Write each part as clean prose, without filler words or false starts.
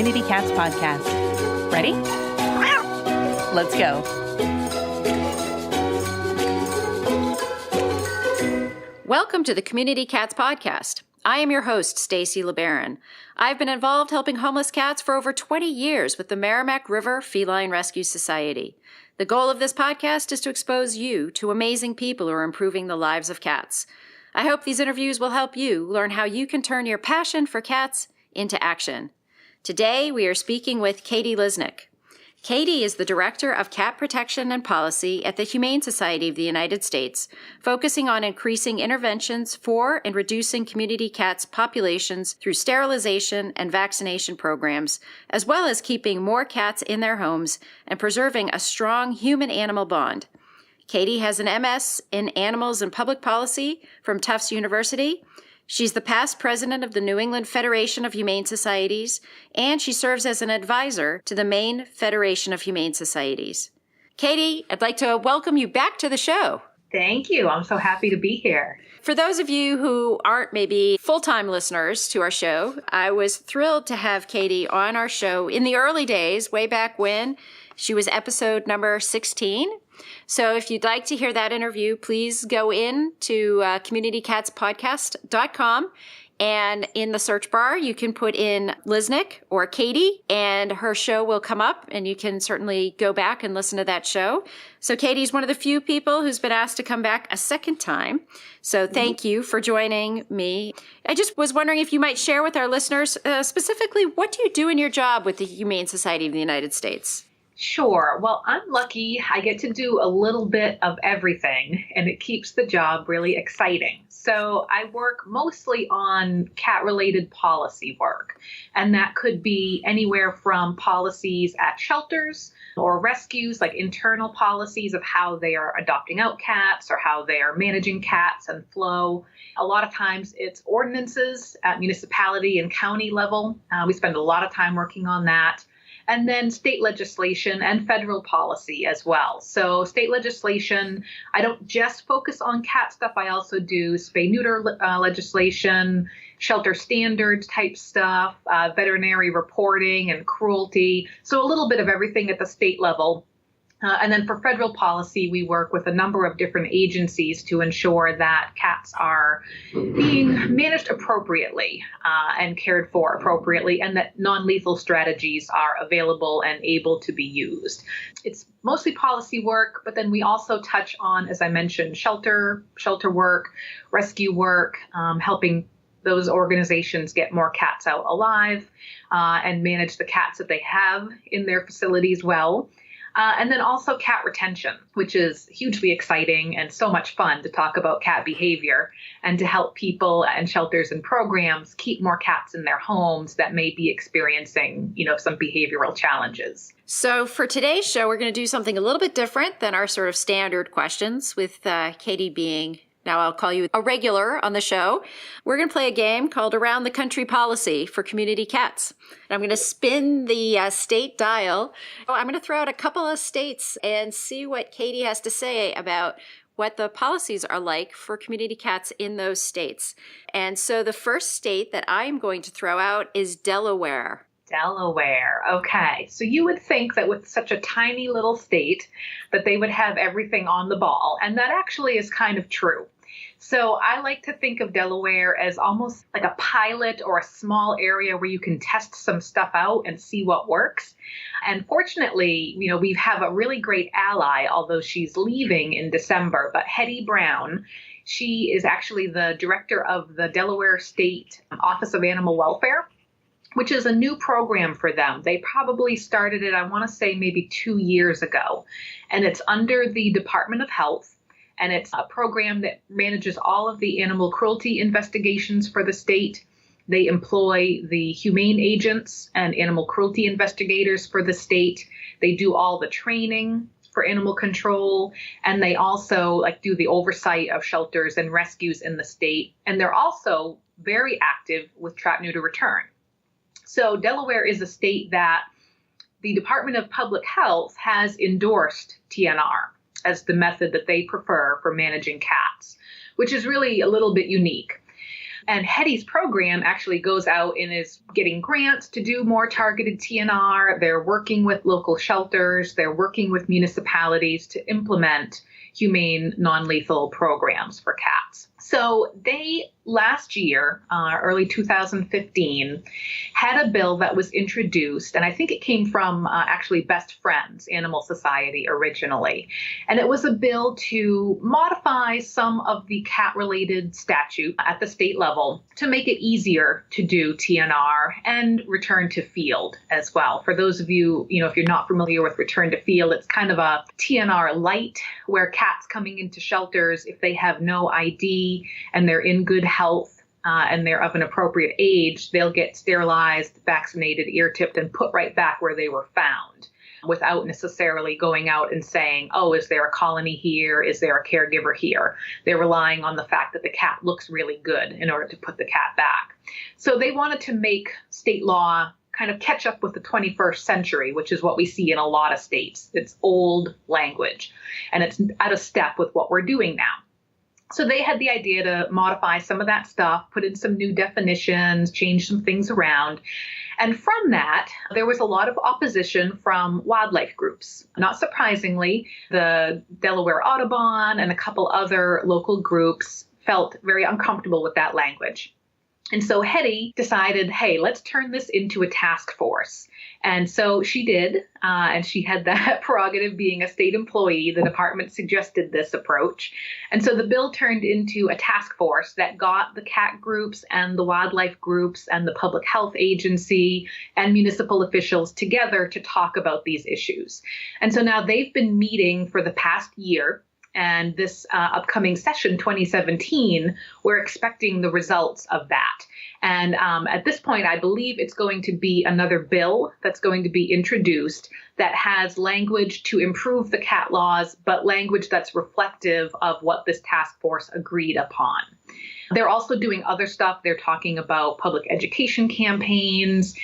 Community Cats podcast. Ready? Let's go. Welcome to the Community Cats podcast. I am your host, Stacy LeBaron. I've been involved helping homeless cats for over 20 years with the Merrimack River Feline Rescue Society. The goal of this podcast is to expose you to amazing people who are improving the lives of cats. I hope these interviews will help you learn how you can turn your passion for cats into action. Today, we are speaking with Katie Lisnik. Katie is the Director of Cat Protection and Policy at the Humane Society of the United States, focusing on increasing interventions for and reducing community cats' populations through sterilization and vaccination programs, as well as keeping more cats in their homes and preserving a strong human-animal bond. Katie has an MS in Animals and Public Policy from Tufts University. She's the past president of the New England Federation of Humane Societies, and she serves as an advisor to the Maine Federation of Humane Societies. Katie, I'd like to welcome you back to the show. Thank you. I'm so happy to be here. For those of you who aren't maybe full-time listeners to our show, I was thrilled to have Katie on our show in the early days, way back when. She was episode number 16. So if you'd like to hear that interview, please go in to communitycatspodcast.com, and in the search bar, you can put in Lisnik or Katie, and her show will come up, and you can certainly go back and listen to that show. So Katie's one of the few people who's been asked to come back a second time. So thank you for joining me. I just was wondering if you might share with our listeners, specifically, what do you do in your job with the Humane Society of the United States? Sure. Well, I'm lucky. I get to do a little bit of everything, and it keeps the job really exciting. So I work mostly on cat-related policy work, and that could be anywhere from policies at shelters or rescues, like internal policies of how they are adopting out cats or how they are managing cats and flow. A lot of times it's ordinances at municipality and county level. We spend a lot of time working on that. And then state legislation and federal policy as well. So state legislation, I don't just focus on cat stuff. I also do spay-neuter legislation, shelter standards type stuff, veterinary reporting and cruelty. So a little bit of everything at the state level. And then for federal policy, we work with a number of different agencies to ensure that cats are being managed appropriately and cared for appropriately, and that non-lethal strategies are available and able to be used. It's mostly policy work, but then we also touch on, as I mentioned, shelter work, rescue work, helping those organizations get more cats out alive and manage the cats that they have in their facilities well. And then also cat retention, which is hugely exciting and so much fun to talk about cat behavior and to help people and shelters and programs keep more cats in their homes that may be experiencing, some behavioral challenges. So for today's show, we're going to do something a little bit different than our sort of standard questions, with Katie being, now I'll call you a regular on the show. We're going to play a game called Around the Country Policy for Community Cats. And I'm going to spin the state dial. I'm going to throw out a couple of states and see what Katie has to say about what the policies are like for community cats in those states. And so the first state that I'm going to throw out is Delaware. Delaware. Okay. So you would think that with such a tiny little state that they would have everything on the ball. And that actually is kind of true. So I like to think of Delaware as almost like a pilot or a small area where you can test some stuff out and see what works. And fortunately, we have a really great ally, although she's leaving in December. But Hetty Brown, she is actually the director of the Delaware State Office of Animal Welfare, which is a new program for them. They probably started it, I want to say maybe 2 years ago. And it's under the Department of Health. And it's a program that manages all of the animal cruelty investigations for the state. They employ the humane agents and animal cruelty investigators for the state. They do all the training for animal control. And they also do the oversight of shelters and rescues in the state. And they're also very active with trap, neuter, return. So Delaware is a state that the Department of Public Health has endorsed TNR as the method that they prefer for managing cats, which is really a little bit unique. And Hetty's program actually goes out and is getting grants to do more targeted TNR. They're working with local shelters. They're working with municipalities to implement humane, non-lethal programs for cats. So they, last year, early 2015, had a bill that was introduced, and I think it came from actually Best Friends Animal Society originally. And it was a bill to modify some of the cat-related statute at the state level to make it easier to do TNR and return to field as well. For those of you, if you're not familiar with return to field, it's kind of a TNR light where cats coming into shelters, if they have no ID and they're in good health and they're of an appropriate age, they'll get sterilized, vaccinated, ear-tipped, and put right back where they were found without necessarily going out and saying, oh, is there a colony here? Is there a caregiver here? They're relying on the fact that the cat looks really good in order to put the cat back. So they wanted to make state law kind of catch up with the 21st century, which is what we see in a lot of states. It's old language, and it's out of step with what we're doing now. So they had the idea to modify some of that stuff, put in some new definitions, change some things around. And from that, there was a lot of opposition from wildlife groups. Not surprisingly, the Delaware Audubon and a couple other local groups felt very uncomfortable with that language. And so Hetty decided, hey, let's turn this into a task force. And so she did, and she had that prerogative being a state employee. The department suggested this approach. And so the bill turned into a task force that got the cat groups and the wildlife groups and the public health agency and municipal officials together to talk about these issues. And so now they've been meeting for the past year. And this upcoming session, 2017, we're expecting the results of that. And at this point, I believe it's going to be another bill that's going to be introduced that has language to improve the cat laws, but language that's reflective of what this task force agreed upon. They're also doing other stuff. They're talking about public education campaigns,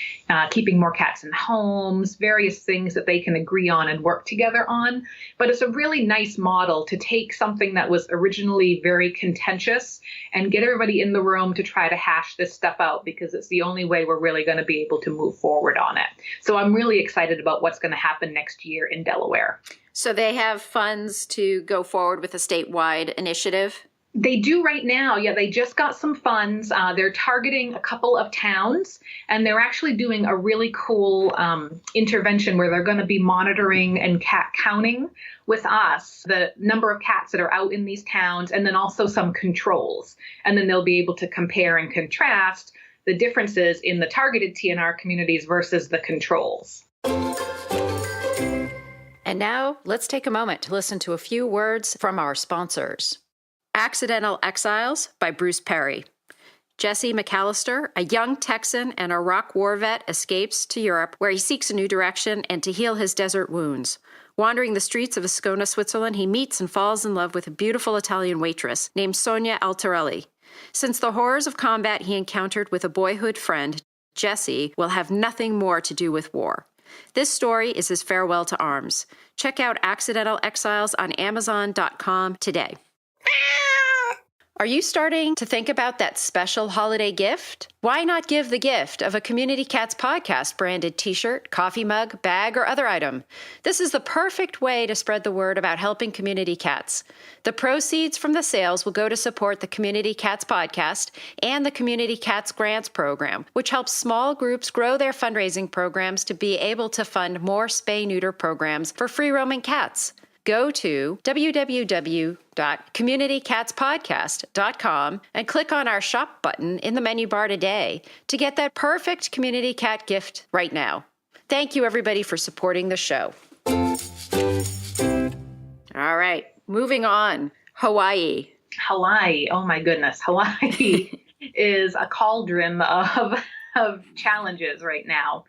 keeping more cats in homes, various things that they can agree on and work together on. But it's a really nice model to take something that was originally very contentious and get everybody in the room to try to hash this stuff out, because it's the only way we're really going to be able to move forward on it. So I'm really excited about what's going to happen next year in Delaware. So they have funds to go forward with a statewide initiative? They do right now. Yeah, they just got some funds. They're targeting a couple of towns, and they're actually doing a really cool intervention where they're going to be monitoring and cat counting with us the number of cats that are out in these towns, and then also some controls. And then they'll be able to compare and contrast the differences in the targeted TNR communities versus the controls. And now let's take a moment to listen to a few words from our sponsors. Accidental Exiles by Bruce Perry. Jesse McAllister, a young Texan and Iraq war vet, escapes to Europe where he seeks a new direction and to heal his desert wounds. Wandering the streets of Ascona, Switzerland, he meets and falls in love with a beautiful Italian waitress named Sonia Altarelli. Since the horrors of combat he encountered with a boyhood friend, Jesse will have nothing more to do with war. This story is his farewell to arms. Check out Accidental Exiles on Amazon.com today. Are you starting to think about that special holiday gift? Why not give the gift of a Community Cats Podcast branded t-shirt, coffee mug, bag, or other item? This is the perfect way to spread the word about helping community cats. The proceeds from the sales will go to support the Community Cats Podcast and the Community Cats Grants Program, which helps small groups grow their fundraising programs to be able to fund more spay-neuter programs for free-roaming cats. Go to www.communitycatspodcast.com and click on our shop button in the menu bar today to get that perfect community cat gift right now. Thank you, everybody, for supporting the show. All right, moving on. Hawaii. Oh my goodness. Hawaii is a cauldron of challenges right now.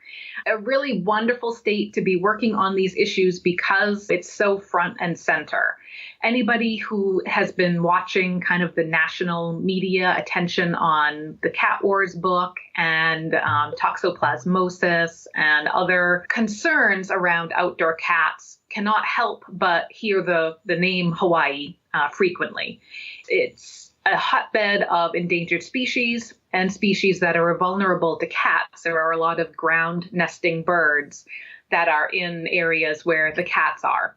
A really wonderful state to be working on these issues because it's so front and center. Anybody who has been watching kind of the national media attention on the Cat Wars book and toxoplasmosis and other concerns around outdoor cats cannot help but hear the name Hawaii frequently. It's a hotbed of endangered species and species that are vulnerable to cats. There are a lot of ground nesting birds that are in areas where the cats are.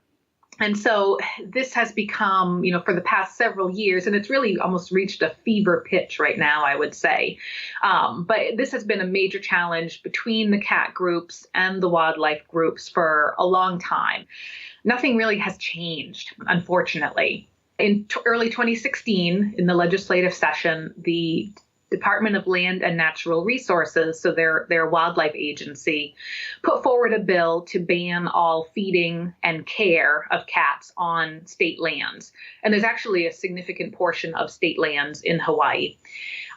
And so this has become, for the past several years, and it's really almost reached a fever pitch right now, I would say. But this has been a major challenge between the cat groups and the wildlife groups for a long time. Nothing really has changed, unfortunately. In early 2016, in the legislative session, the Department of Land and Natural Resources, so their wildlife agency, put forward a bill to ban all feeding and care of cats on state lands. And there's actually a significant portion of state lands in Hawaii.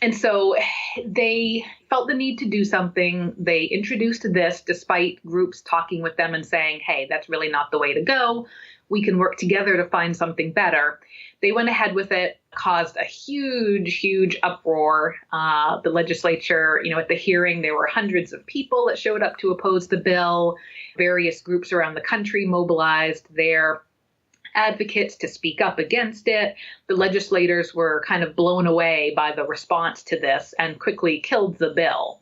And so they felt the need to do something. They introduced this despite groups talking with them and saying, hey, that's really not the way to go. We can work together to find something better. They went ahead with it, caused a huge uproar. The legislature, at the hearing, there were hundreds of people that showed up to oppose the bill. Various groups around the country mobilized their advocates to speak up against it. The legislators were kind of blown away by the response to this and quickly killed the bill.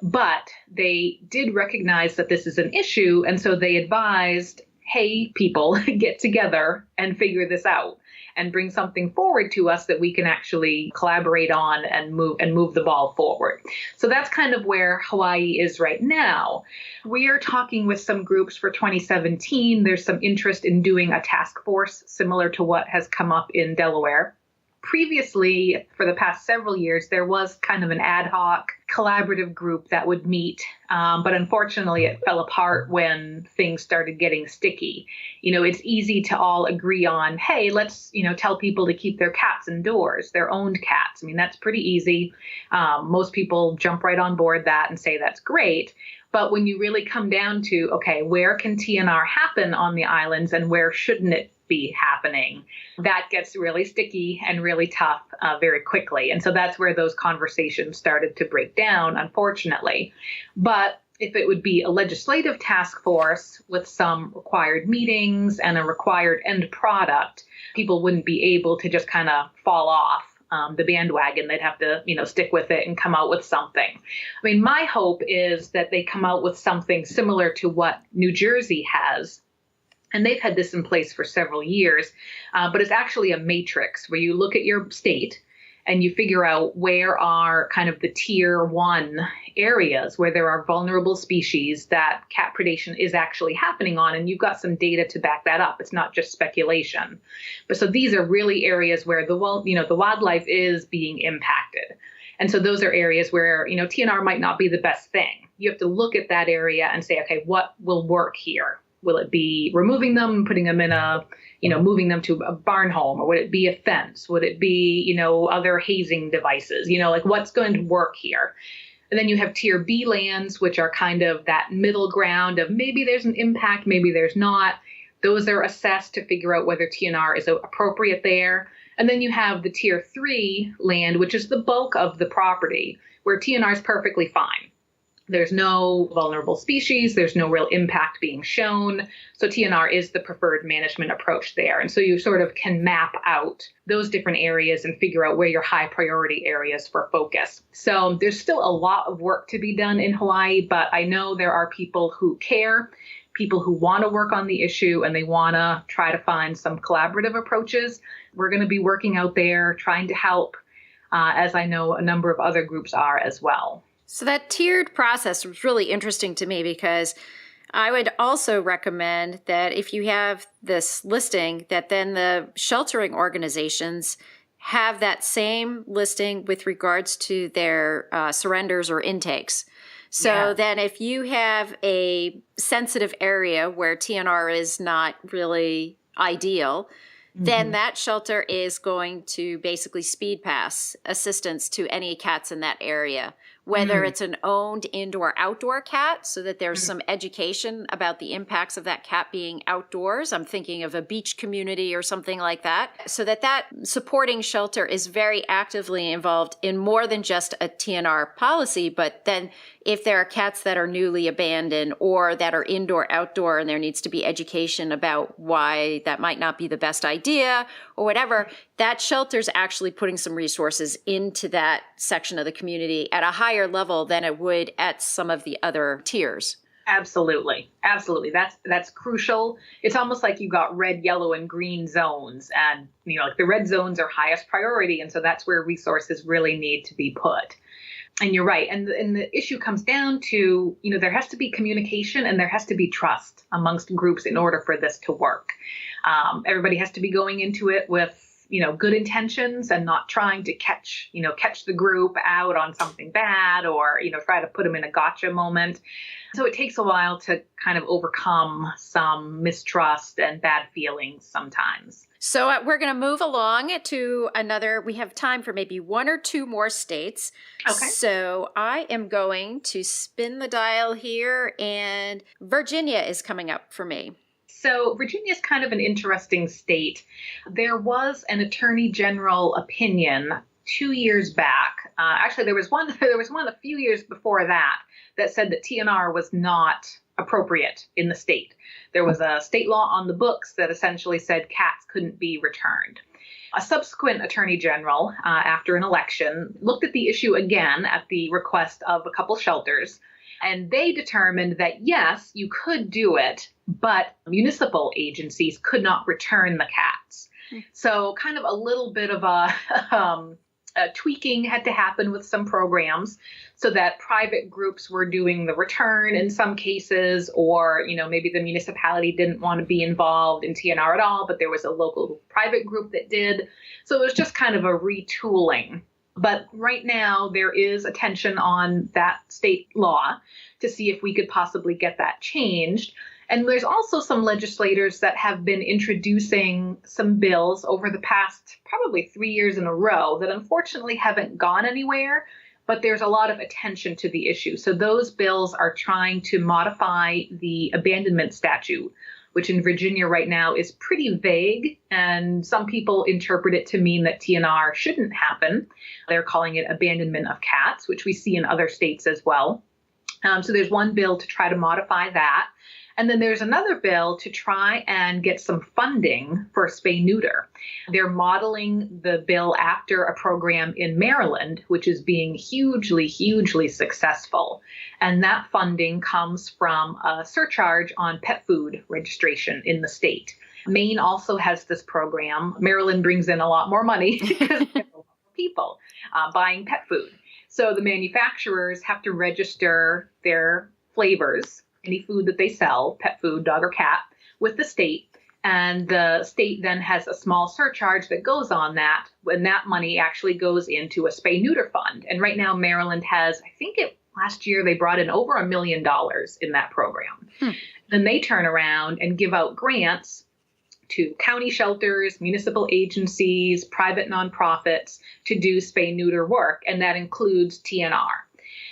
But they did recognize that this is an issue, and so they advised, hey, people, get together and figure this out and bring something forward to us that we can actually collaborate on and move the ball forward. So that's kind of where Hawaii is right now. We are talking with some groups for 2017. There's some interest in doing a task force similar to what has come up in Delaware. Previously, for the past several years, there was kind of an ad hoc collaborative group that would meet, but unfortunately it fell apart when things started getting sticky. It's easy to all agree on, hey, let's, tell people to keep their cats indoors, their owned cats. I mean, that's pretty easy. Most people jump right on board that and say that's great. But when you really come down to, okay, where can TNR happen on the islands and where shouldn't it be happening, that gets really sticky and really tough very quickly. And so that's where those conversations started to break down, unfortunately. But if it would be a legislative task force with some required meetings and a required end product, people wouldn't be able to just kind of fall off the bandwagon. They'd have to, stick with it and come out with something. I mean, my hope is that they come out with something similar to what New Jersey has. And they've had this in place for several years, but it's actually a matrix where you look at your state and you figure out where are kind of the tier 1 areas where there are vulnerable species that cat predation is actually happening on. And you've got some data to back that up. It's not just speculation. But so these are really areas where the wildlife is being impacted. And so those are areas where, TNR might not be the best thing. You have to look at that area and say, okay, what will work here? Will it be removing them, putting them in moving them to a barn home? Or would it be a fence? Would it be, other hazing devices? What's going to work here? And then you have tier B lands, which are kind of that middle ground of maybe there's an impact, maybe there's not. Those are assessed to figure out whether TNR is appropriate there. And then you have the tier 3 land, which is the bulk of the property, where TNR is perfectly fine. There's no vulnerable species. There's no real impact being shown. So TNR is the preferred management approach there. And so you sort of can map out those different areas and figure out where your high priority areas for focus. So there's still a lot of work to be done in Hawaii, but I know there are people who care, people who want to work on the issue, and they want to try to find some collaborative approaches. We're going to be working out there, trying to help, as I know a number of other groups are as well. So that tiered process was really interesting to me because I would also recommend that if you have this listing, that then the sheltering organizations have that same listing with regards to their surrenders or intakes. So then if you have a sensitive area where TNR is not really ideal, then that shelter is going to basically speed pass assistance to any cats in that area whether it's an owned indoor-outdoor cat, so that there's some education about the impacts of that cat being outdoors. I'm thinking of a beach community or something like that, so that supporting shelter is very actively involved in more than just a TNR policy, but then if there are cats that are newly abandoned or that are indoor-outdoor and there needs to be education about why that might not be the best idea or whatever, that shelter's actually putting some resources into that section of the community at a higher level than it would at some of the other tiers. Absolutely. Absolutely. That's crucial. It's almost like you got red, yellow, and green zones, and like the red zones are highest priority. And so that's where resources really need to be put. And you're right. And the issue comes down to, there has to be communication and there has to be trust amongst groups in order for this to work. Everybody has to be going into it with, good intentions and not trying to catch the group out on something bad or, try to put them in a gotcha moment. So it takes a while to kind of overcome some mistrust and bad feelings sometimes. So we're going to move along to we have time for maybe one or two more states. Okay. So I am going to spin the dial here, and Virginia is coming up for me. So Virginia is kind of an interesting state. There was an attorney general opinion 2 years back. Actually, there was one a few years before that said that TNR was not appropriate in the state. There was a state law on the books that essentially said cats couldn't be returned. A subsequent attorney general, after an election, looked at the issue again at the request of a couple shelters, and they determined that, yes, you could do it, but municipal agencies could not return the cats. So kind of a little bit of a tweaking had to happen with some programs so that private groups were doing the return in some cases, or, maybe the municipality didn't want to be involved in TNR at all, but there was a local private group that did. So it was just kind of a retooling. But right now there is attention on that state law to see if we could possibly get that changed. And there's also some legislators that have been introducing some bills over the past probably 3 years in a row that unfortunately haven't gone anywhere, but there's a lot of attention to the issue. So those bills are trying to modify the abandonment statute, which in Virginia right now is pretty vague, and some people interpret it to mean that TNR shouldn't happen. They're calling it abandonment of cats, which we see in other states as well. So there's one bill to try to modify that. And then there's another bill to try and get some funding for spay-neuter. They're modeling the bill after a program in Maryland, which is being hugely, hugely successful. And that funding comes from a surcharge on pet food registration in the state. Maine also has this program. Maryland brings in a lot more money because there's a lot more people buying pet food. So the manufacturers have to register their flavors, any food that they sell, pet food, dog or cat, with the state. And the state then has a small surcharge that goes on that, when that money actually goes into a spay-neuter fund. And right now, Maryland has, last year they brought in over $1 million in that program. Then they turn around and give out grants to county shelters, municipal agencies, private nonprofits to do spay-neuter work, and that includes TNR.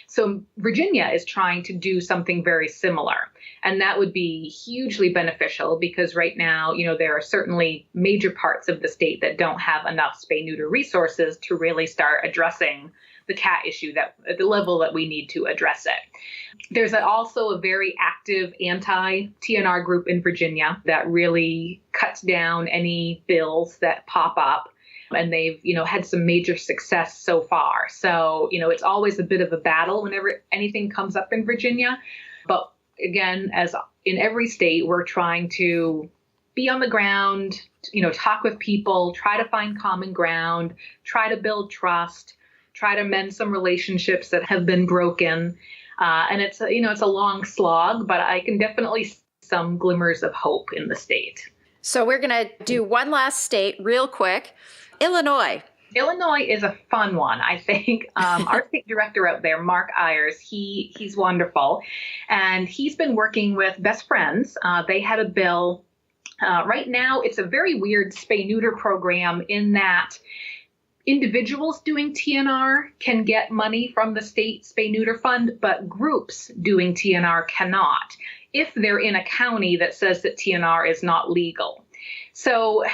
So Virginia is trying to do something very similar, and that would be hugely beneficial because right now, there are certainly major parts of the state that don't have enough spay-neuter resources to really start addressing the cat issue at the level that we need to address it. There's also a very active anti-TNR group in Virginia that really cuts down any bills that pop up. And they've, had some major success so far. So, it's always a bit of a battle whenever anything comes up in Virginia. But again, as in every state, we're trying to be on the ground, talk with people, try to find common ground, try to build trust, try to mend some relationships that have been broken. And it's a long slog, but I can definitely see some glimmers of hope in the state. So we're going to do one last state real quick. Illinois. Illinois is a fun one, I think. Our state director out there, Mark Ayers, he's wonderful. And he's been working with Best Friends. They had a bill. Right now, it's a very weird spay-neuter program in that Individuals doing TNR can get money from the state spay-neuter fund, but groups doing TNR cannot if they're in a county that says that TNR is not legal. So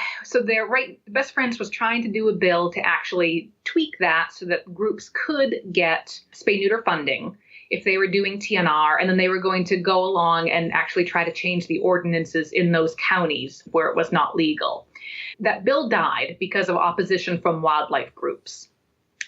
they're right. Best Friends was trying to do a bill to actually tweak that so that groups could get spay-neuter funding if they were doing TNR, and then they were going to go along and actually try to change the ordinances in those counties where it was not legal. That bill died because of opposition from wildlife groups.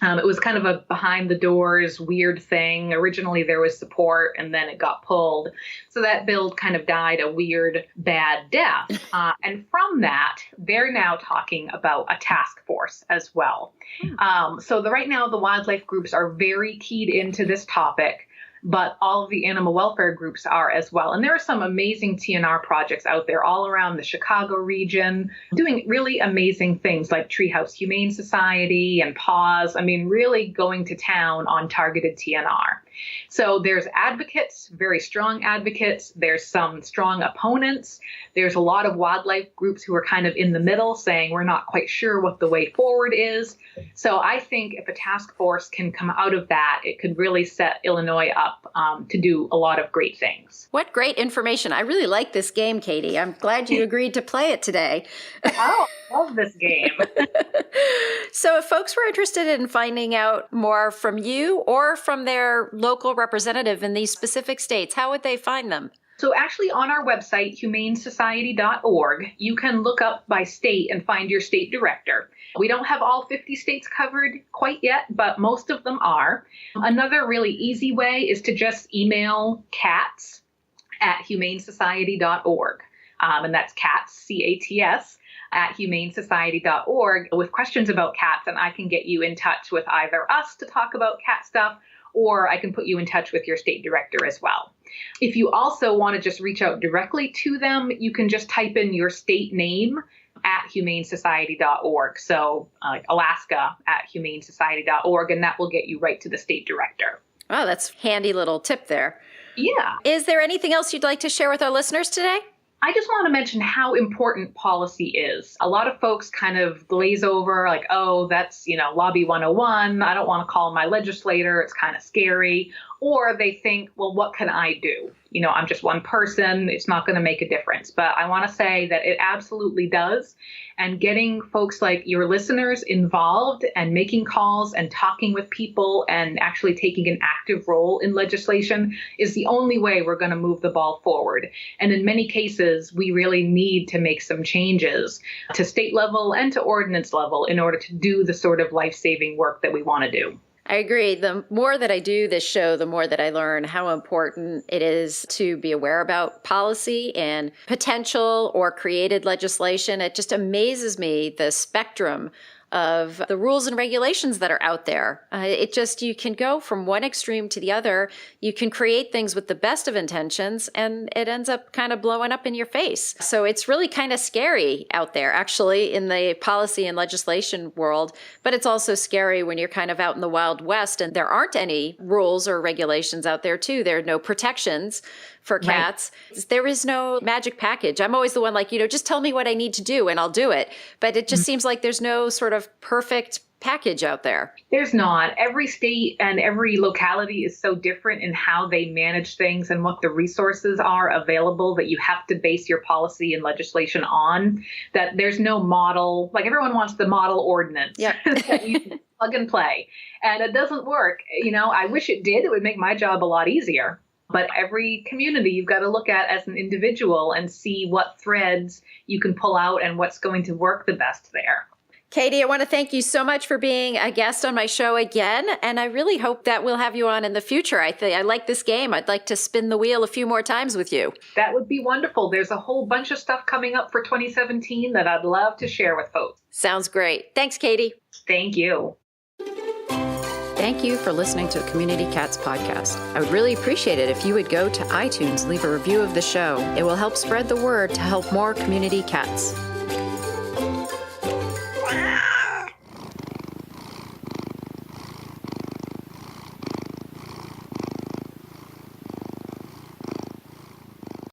It was kind of a behind the doors weird thing. Originally there was support and then it got pulled. So that bill kind of died a weird, bad death. And from that, they're now talking about a task force as well. Right now the wildlife groups are very keyed into this topic, but all of the animal welfare groups are as well. And there are some amazing TNR projects out there all around the Chicago region doing really amazing things like Treehouse Humane Society and PAWS. I mean, really going to town on targeted TNR. So there's advocates, very strong advocates. There's some strong opponents. There's a lot of wildlife groups who are kind of in the middle saying we're not quite sure what the way forward is. So I think if a task force can come out of that, it could really set Illinois up to do a lot of great things. What great information. I really like this game, Katie. I'm glad you agreed to play it today. Oh, I love this game. So if folks were interested in finding out more from you or from their local representative in these specific states, how would they find them? So actually on our website, humanesociety.org, you can look up by state and find your state director. We don't have all 50 states covered quite yet, but most of them are. Another really easy way is to just email cats@humanesociety.org. And that's cats, C-A-T-S, at humanesociety.org with questions about cats. And I can get you in touch with either us to talk about cat stuff, or I can put you in touch with your state director as well. If you also want to just reach out directly to them, you can just type in your state name at humanesociety.org. So Alaska at humanesociety.org, and that will get you right to the state director. Oh, that's a handy little tip there. Yeah. Is there anything else you'd like to share with our listeners today? I just want to mention how important policy is. A lot of folks kind of glaze over like, oh, that's, lobby 101. I don't want to call my legislator. It's kind of scary. Or they think, well, what can I do? I'm just one person. It's not going to make a difference. But I want to say that it absolutely does. And getting folks like your listeners involved and making calls and talking with people and actually taking an active role in legislation is the only way we're going to move the ball forward. And in many cases, we really need to make some changes to state level and to ordinance level in order to do the sort of life-saving work that we want to do. I agree. The more that I do this show, the more that I learn how important it is to be aware about policy and potential or created legislation. It just amazes me the spectrum of the rules and regulations that are out there. You can go from one extreme to the other. You can create things with the best of intentions, and it ends up kind of blowing up in your face. So it's really kind of scary out there, actually, in the policy and legislation world. But it's also scary when you're kind of out in the Wild West and there aren't any rules or regulations out there, too. There are no protections for cats. Right. There is no magic package. I'm always the one like, just tell me what I need to do and I'll do it. But it just seems like there's no sort of perfect package out there. There's not. Every state and every locality is so different in how they manage things and what the resources are available that you have to base your policy and legislation on, that there's no model. Like everyone wants the model ordinance that you can plug and play. And it doesn't work. I wish it did. It would make my job a lot easier. But every community you've got to look at as an individual and see what threads you can pull out and what's going to work the best there. Katie, I want to thank you so much for being a guest on my show again. And I really hope that we'll have you on in the future. I like this game. I'd like to spin the wheel a few more times with you. That would be wonderful. There's a whole bunch of stuff coming up for 2017 that I'd love to share with folks. Sounds great. Thanks, Katie. Thank you. Thank you for listening to the Community Cats podcast. I would really appreciate it if you would go to iTunes, leave a review of the show. It will help spread the word to help more community cats.